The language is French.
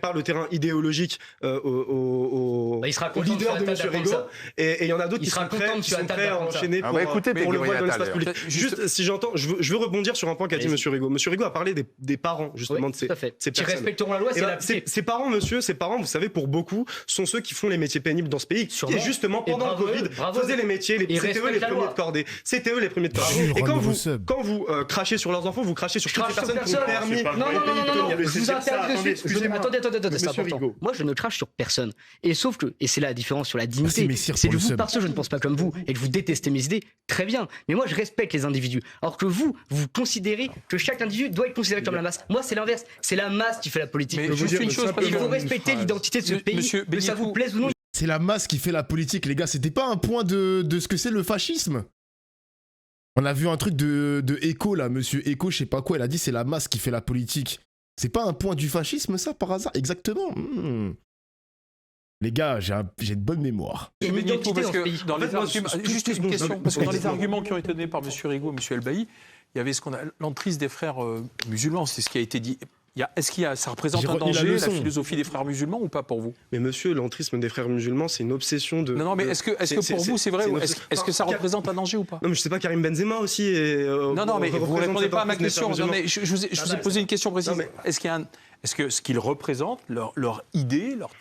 par le terrain idéologique il sera au leader de M. content Rigaud, et il y en a d'autres qui sont prêts à enchaîner pour le voile dans l'espace public. Juste, si j'entends, je veux rebondir sur un point qu'a dit M. Rigaud. M. Rigaud a parlé des parents, justement, de ces personnes. Qui respecteront la loi, ces parents, monsieur, ces parents, vous savez, pour beaucoup, sont ceux qui font les métiers pénibles dans ce pays. Et justement, pendant le Covid, faisaient les métiers, c'était eux les premiers de cordée. C'était eux les premiers de cordée. Et quand vous crachez sur leurs enfants, vous crachez sur toutes les personnes qui ont permis... Non, je vous interromps de suite. Attendez, c'est important. Moi, je ne crache sur personne. Et sauf que, et c'est là la différence sur la dignité, c'est que vous, parce que je ne pense pas comme vous et que vous détestez mes idées, très bien. Mais moi, je respecte les individus. Alors que vous considérez que chaque individu doit être considéré comme la masse. Moi, c'est l'inverse. C'est la masse qui fait la politique. Mais juste une chose, il faut respecter l'identité de ce pays, que ça vous plaise ou non. C'est la masse qui fait la politique, les gars. C'était pas un point de ce que c'est le fascisme. On a vu un truc de Echo, là, monsieur Echo, je sais pas quoi, il a dit c'est la masse qui fait la politique. C'est pas un point du fascisme, ça, par hasard? Exactement. Les gars, j'ai une bonne mémoire. Il y a une identité dans ce pays. Juste une question, parce que dans les arguments qui ont été donnés par M. Rigaud et M. Elbaï, il y avait l'entrise des frères musulmans, c'est ce qui a été dit. Ça représente un danger, la philosophie des frères musulmans, ou pas pour vous? Mais monsieur, l'entrisme des frères musulmans, c'est une obsession de... Non, mais est-ce que pour vous, c'est vrai? Est-ce que ça représente un danger ou pas? Non, mais je sais pas, Karim Benzema aussi... Non, mais vous ne répondez pas à ma question. Je vous ai posé une question précise. Est-ce que ce qu'ils représentent, leur idée, leur